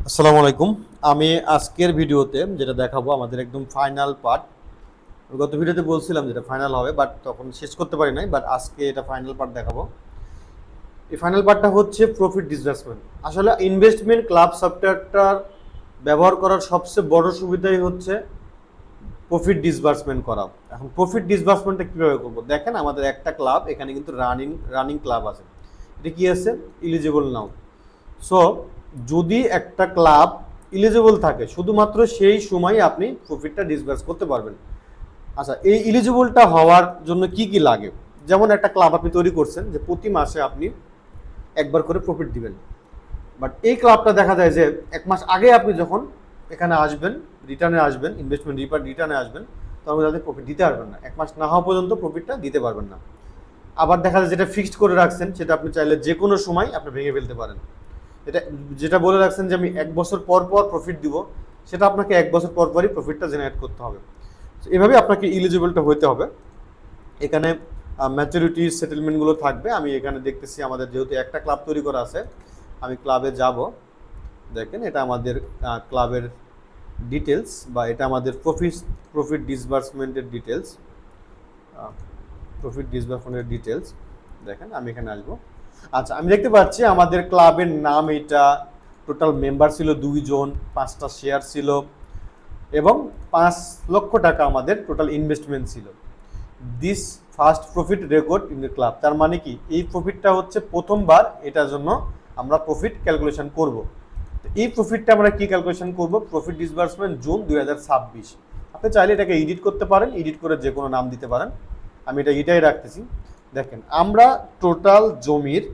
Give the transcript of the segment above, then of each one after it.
আসসালামু আলাইকুম। আমি আজকের ভিডিওতে যেটা দেখাবো আমাদের একদম ফাইনাল পার্ট। গত ভিডিওতে বলছিলাম যেটা ফাইনাল হবে, বাট তখন শেষ করতে পারি নাই, বাট আজকে এটা ফাইনাল পার্ট দেখাবো। এই ফাইনাল পার্টটা হচ্ছে প্রফিট ডিসবার্সমেন্ট। আসলে ইনভেস্টমেন্ট ক্লাব সফটওয়্যারটার ব্যবহার করার সবচেয়ে বড় সুবিধাই হচ্ছে প্রফিট ডিসবার্সমেন্ট করা। এখন প্রফিট ডিসবার্সমেন্টটা কীভাবে করবো দেখেন, আমাদের একটা ক্লাব এখানে কিন্তু রানিং ক্লাব আছে। এটা কি আছে? ইলিজিবল নাও। সো যদি একটা ক্লাব ইলিজিবল থাকে শুধুমাত্র সেই সময় আপনি প্রফিটটা ডিসবার্স করতে পারবেন। আচ্ছা, এই ইলিজিবলটা হওয়ার জন্য কি কি লাগে? যেমন একটা ক্লাব আপনি তৈরি করছেন যে প্রতি মাসে আপনি একবার করে প্রফিট দিবেন, বাট এই ক্লাবটা দেখা যায় যে এক মাস আগে আপনি যখন এখানে আসবেন, রিটার্নে আসবেন, ইনভেস্টমেন্ট রিটার্নে আসবেন, তখন আপনি প্রফিট দিতে পারবেন না। এক মাস না হওয়া পর্যন্ত প্রফিটটা দিতে পারবেন না। আবার দেখা যায় যেটা ফিক্সড করে রাখছেন সেটা আপনি চাইলে যে কোনো সময় আপনি ভেঙে ফেলতে পারেন। এটা যেটা বলে রাখছেন যে আমি এক বছর পর পর প্রফিট দিব, সেটা আপনাকে এক বছর পর পরই প্রফিটটা জেনারেট করতে হবে। এভাবে আপনাকে ইলিজিবলটা হতে হবে। এখানে ম্যাচুরিটি সেটেলমেন্টগুলো থাকবে। আমি এখানে দেখতেছি আমাদের যেহেতু একটা ক্লাব তৈরি করা আছে, আমি ক্লাবে যাব। দেখেন এটা আমাদের ক্লাবের ডিটেলস, বা এটা আমাদের প্রফিট ডিসবার্সমেন্টের ডিটেলস। দেখেন আমি এখানে আসবো। আচ্ছা, আমি দেখতে পাচ্ছি আমাদের ক্লাবের নাম এটা, টোটাল মেম্বার ছিল 2 জন, 5টা শেয়ার ছিল এবং 5 লক্ষ টাকা আমাদের টোটাল ইনভেস্টমেন্ট ছিল। This first profit record in the club. তার মানে কি, এই প্রফিটটা হচ্ছে প্রথমবার, এটার জন্য আমরা প্রফিট ক্যালকুলেশন করব। এই প্রফিটটা আমরা কি ক্যালকুলেশন করব? Profit disbursement June 2026। আপনি চাইলে এটাকে এডিট করতে পারেন, এডিট করে যে কোনো নাম দিতে পারেন। আমি এটাই রাখতেছি। দেখেন আমরা টোটাল জমির,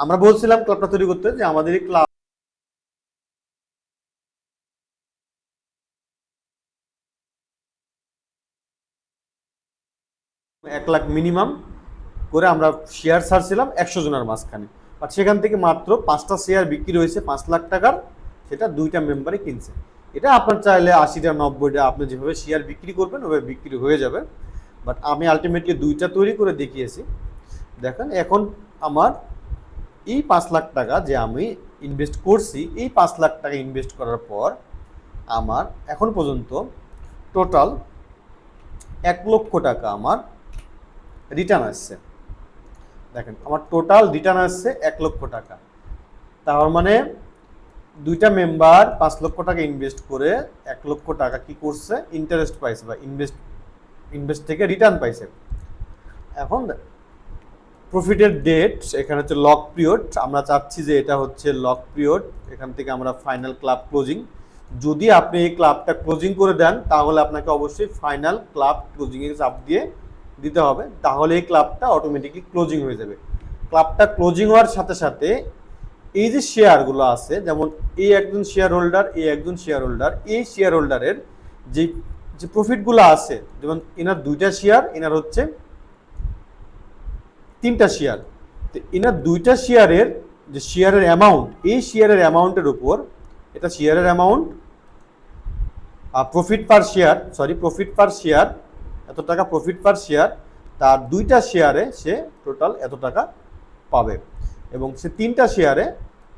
আমরা বলছিলাম ক্লাবটা তৈরি করতে যে আমাদের এই ক্লাব 1 লাখ মিনিমাম করে আমরা শেয়ার ছাড়ছিলাম 100 জনের মাঝখানে, বাট সেখান থেকে মাত্র 5টা শেয়ার বিক্রি হয়েছে 5 লাখ টাকার, সেটা 2টা মেম্বারে কিনছে। এটা আপনার চাইলে 80টা 90টা আপনি যেভাবে শেয়ার বিক্রি করবেন ওভাবে বিক্রি হয়ে যাবে, বাট আমি আলটিমেটলি 2টা তৈরি করে দেখিয়েছি। দেখেন এখন আমার এই 5 লাখ টাকা যে আমি ইনভেস্ট করছি, এই 5 লাখ টাকা ইনভেস্ট করার পর আমার এখন পর্যন্ত টোটাল 1 লক্ষ টাকা আমার রিটার্ন আসছে। দেখেন আমার টোটাল রিটার্ন আসছে 1 লক্ষ টাকা। তার মানে 2টা মেম্বার 5 লক্ষ টাকা ইনভেস্ট করে 1 লক্ষ টাকা কি করছে? ইন্টারেস্ট পাইছে, বা ইনভেস্ট থেকে রিটার্ন পাইছে। এখন প্রফিটের ডেট এখানে হচ্ছে লক পিরিয়ড। আমরা চাচ্ছি যে এটা হচ্ছে লক পিরিয়ড, এখান থেকে আমরা ফাইনাল ক্লাব ক্লোজিং। যদি আপনি এই ক্লাবটা ক্লোজিং করে দেন তাহলে আপনাকে অবশ্যই ফাইনাল ক্লাব ক্লোজিংয়ে চাপ দিয়ে দিতে হবে, তাহলে এই ক্লাবটা অটোমেটিকলি ক্লোজিং হয়ে যাবে। ক্লাবটা ক্লোজিং হওয়ার সাথে সাথে এই যে শেয়ারগুলো আছে, যেমন এই একজন শেয়ার হোল্ডার, এই শেয়ার হোল্ডারের যে যে প্রফিটগুলো আছে, যেমন এনার 2টা শেয়ার, এনার হচ্ছে 3টা শেয়ার, তো এনার 2টা শেয়ারের যে শেয়ারের অ্যামাউন্ট, এই শেয়ারের অ্যামাউন্টের উপর, এটা শেয়ারের অ্যামাউন্ট, প্রফিট পার শেয়ার এত টাকা, প্রফিট পার শেয়ার, তার 2টা শেয়ারে সে টোটাল এত টাকা পাবে, এবং সে 3টা শেয়ারে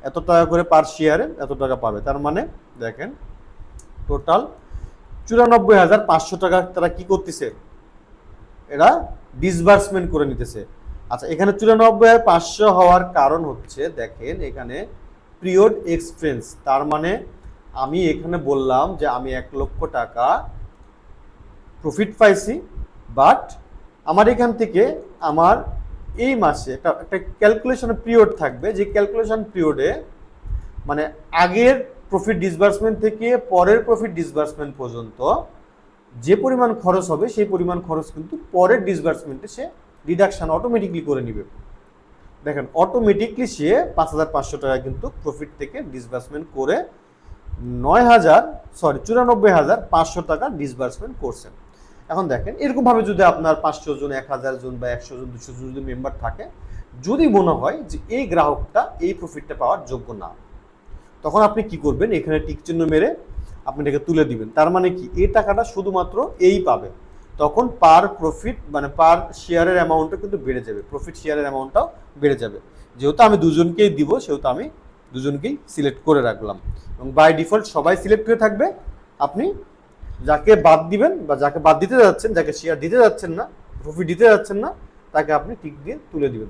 এত টাকা করে পার শেয়ারে এত টাকা পাবে। তার মানে দেখেন টোটাল 94,500 টাকা তারা কি করতেছে, এরা ডিসবার্সমেন্ট করে নিতেছে। আচ্ছা, এখানে 94,500 হওয়ার কারণ হচ্ছে, দেখেন এখানে পিরিয়ড এক্সপেন্স। তার মানে আমি এখানে বললাম যে আমি 1 লক্ষ টাকা প্রফিট পাইছি, বাট আমার এখান থেকে আমার এই মাসে একটা ক্যালকুলেশন পিরিয়ড থাকবে, যে ক্যালকুলেশন পিরিয়ডে মানে আগের প্রফিট ডিসবার্সমেন্ট থেকে পরের প্রফিট ডিসবার্সমেন্ট পর্যন্ত যে পরিমাণ খরচ হবে সেই পরিমাণ খরচ কিন্তু পরের ডিসবার্সমেন্টে সে ডিডাকশন অটোমেটিকলি করে নিবে। দেখেন অটোমেটিকলি সে 5,500 টাকা কিন্তু প্রফিট থেকে ডিসবার্সমেন্ট করে 94,500 টাকা ডিসবার্সমেন্ট করছেন। এখন দেখেন এরকমভাবে যদি আপনার 500 জন, 1000 জন বা 100 জন, 200 জন যদি মেম্বার থাকে, যদি মনে হয় যে এই গ্রাহকটা এই প্রফিটটা পাওয়ার যোগ্য না, তখন আপনি কি করবেন? এখানে টিক চিহ্ন মেরে আপনি এটাকে তুলে দিবেন। তার মানে কি, এই টাকাটা শুধুমাত্র এই পাবে। তখন পার প্রফিট মানে পার শেয়ারের অ্যামাউন্টটা কিন্তু বেড়ে যাবে, প্রফিট শেয়ারের অ্যামাউন্টটাও বেড়ে যাবে। যেহেতু আমি দুজনকেই দিব সেহেতু আমি দুজনকেই সিলেক্ট করে রাখলাম এবং বাই ডিফল্ট সবাই সিলেক্ট হয়ে থাকবে। আপনি যাকে বাদ দিবেন বা যাকে বাদ দিতে যাচ্ছেন, যাকে শেয়ার দিতে যাচ্ছেন না, প্রফিট দিতে যাচ্ছেন না, তাকে আপনি টিক দিয়ে তুলে দিবেন।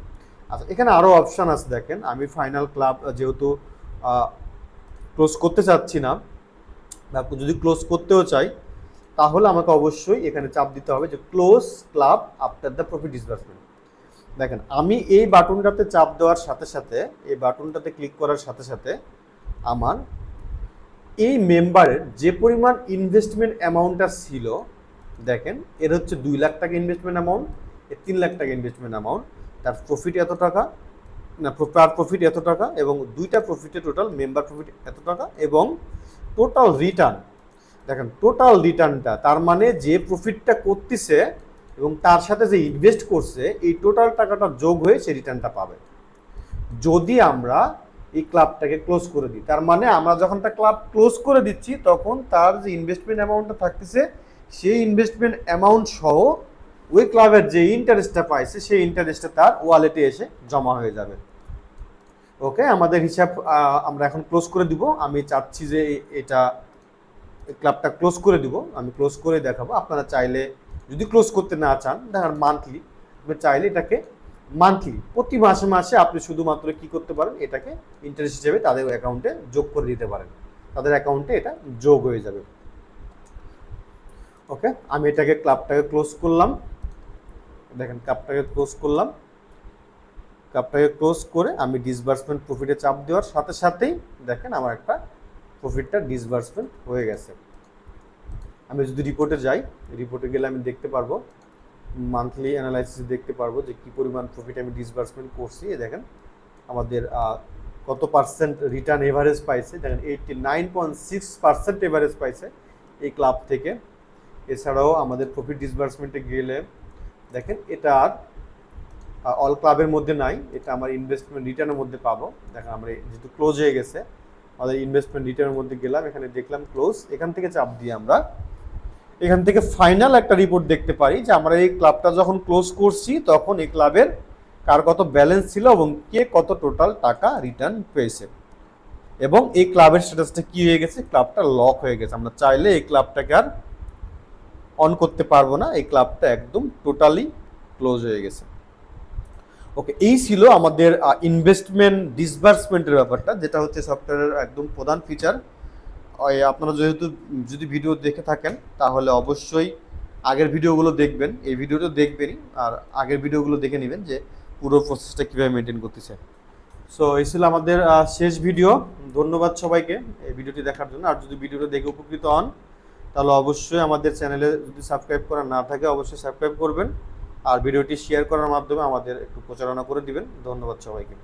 আচ্ছা, এখানে আরও অপশান আছে দেখেন। আমি ফাইনাল ক্লাব যেহেতু ক্লোজ করতে চাচ্ছি না, বা যদি ক্লোজ করতেও চাই তাহলে আমাকে অবশ্যই এখানে চাপ দিতে হবে যে close club after the profit disbursement. দেখেন আমি এই বাটনটাতে চাপ দেওয়ার সাথে সাথে, এই বাটনটাতে ক্লিক করার সাথে সাথে আমার এই মেম্বারের যে পরিমাণ ইনভেস্টমেন্ট অ্যামাউন্টটা ছিল, দেখেন এর হচ্ছে 2 লাখ টাকা ইনভেস্টমেন্ট অ্যামাউন্ট, এর 3 লাখ টাকা ইনভেস্টমেন্ট অ্যামাউন্ট, তার প্রফিট এত টাকা, না পার প্রফিট এত টাকা, এবং দুইটা প্রফিটে টোটাল মেম্বার প্রফিট এত টাকা, এবং টোটাল রিটার্ন। দেখেন টোটাল রিটার্নটা, তার মানে যে প্রফিটটা করতেছে এবং তার সাথে যে ইনভেস্ট করছে, এই টোটাল টাকাটা যোগ হয়ে সে রিটার্নটা পাবে। যদি আমরা এই ক্লাবটাকে ক্লোজ করে দিই, তার মানে আমরা যখন একটা ক্লাব ক্লোজ করে দিচ্ছি তখন তার যে ইনভেস্টমেন্ট অ্যামাউন্টটা থাকতেছে, সেই ইনভেস্টমেন্ট অ্যামাউন্ট সহ ওই ক্লাবের যে ইন্টারেস্টটা পাইছে সেই ইন্টারেস্টটা তার ওয়ালেটে এসে জমা হয়ে যাবে। ওকে, আমাদের হিসাব আমরা এখন ক্লোজ করে দিব। আমি চাচ্ছি যে এটা ক্লাবটা ক্লোজ করে দিব, আমি ক্লোজ করে দেখাবো। আপনারা চাইলে যদি ক্লোজ করতে না চান, দেখেন মান্থলি, আপনি চাইলে এটাকে মান্থলি প্রতি মাসে মাসে আপনি শুধুমাত্র কি করতে পারেন, এটাকে ইন্টারেস্ট হিসেবে তাদের অ্যাকাউন্টে যোগ করে দিতে পারেন, তাদের অ্যাকাউন্টে এটা যোগ হয়ে যাবে। ওকে, আমি এটাকে ক্লাবটাকে ক্লোজ করলাম। দেখেন ক্লাবটাকে ক্লোজ করলাম, ক্লাবটাকে ক্লোজ করে আমি ডিসবার্সমেন্ট প্রফিটে চাপ দেওয়ার সাথে সাথেই দেখেন আমার একটা প্রফিটটা ডিসবার্সমেন্ট হয়ে গেছে। আমি যদি রিপোর্টে যাই, রিপোর্টে গেলে আমি দেখতে পারবো, মান্থলি অ্যানালাইসিস দেখতে পারবো যে কী পরিমাণ প্রফিট আমি ডিসবার্সমেন্ট করছি। দেখেন আমাদের কত পার্সেন্ট রিটার্ন এভারেজ পাইছে, দেখেন 89.6% এভারেজ পাইছে এই ক্লাব থেকে। এছাড়াও আমাদের প্রফিট ডিসবার্সমেন্টে গেলে দেখেন এটা আর অল ক্লাবের মধ্যে নাই, এটা আমার ইনভেস্টমেন্ট রিটার্নের মধ্যে পাবো। দেখেন আমরা যেহেতু ক্লোজ হয়ে গেছে, আমাদের ইনভেস্টমেন্ট রিটার্নের মধ্যে গেলাম, এখানে দেখলাম ক্লোজ, এখান থেকে চাপ দিয়ে আমরা এখান থেকে ফাইনাল একটা রিপোর্ট দেখতে পারি যে আমরা এই ক্লাবটা যখন ক্লোজ করছি তখন এই ক্লাবের কার কত ব্যালেন্স ছিল এবং কে কত টোটাল টাকা রিটার্ন পেয়েছে, এবং এই ক্লাবের স্ট্যাটাসটা কি হয়ে গেছে, ক্লাবটা লক হয়ে গেছে। আমরা চাইলে এই ক্লাবটাকে আর অন করতে পারবো না, এই ক্লাবটা একদম টোটালি ক্লোজ হয়ে গেছে। ওকে, এই ছিল আমাদের ইনভেস্টমেন্ট ডিসবার্সমেন্টের ব্যাপারটা, যেটা হচ্ছে সফটওয়্যারের একদম প্রধান ফিচার। আপনারা যেহেতু যদি ভিডিও দেখে থাকেন তাহলে অবশ্যই আগের ভিডিওগুলো দেখবেন, এই ভিডিওটা দেখবেনই, আর আগের ভিডিওগুলো দেখে নেবেন যে পুরো প্রসেসটা কীভাবে মেনটেন করতেছে। সো এই ছিল আমাদের শেষ ভিডিও। ধন্যবাদ সবাইকে এই ভিডিওটি দেখার জন্য। আর যদি ভিডিওটা দেখে উপকৃত হন তাহলে অবশ্যই আমাদের চ্যানেলে যদি সাবস্ক্রাইব করা না থাকে অবশ্যই সাবস্ক্রাইব করবেন, আর ভিডিওটি শেয়ার করার মাধ্যমে আমাদের একটু প্রচারণা করে দিবেন। ধন্যবাদ সবাইকে।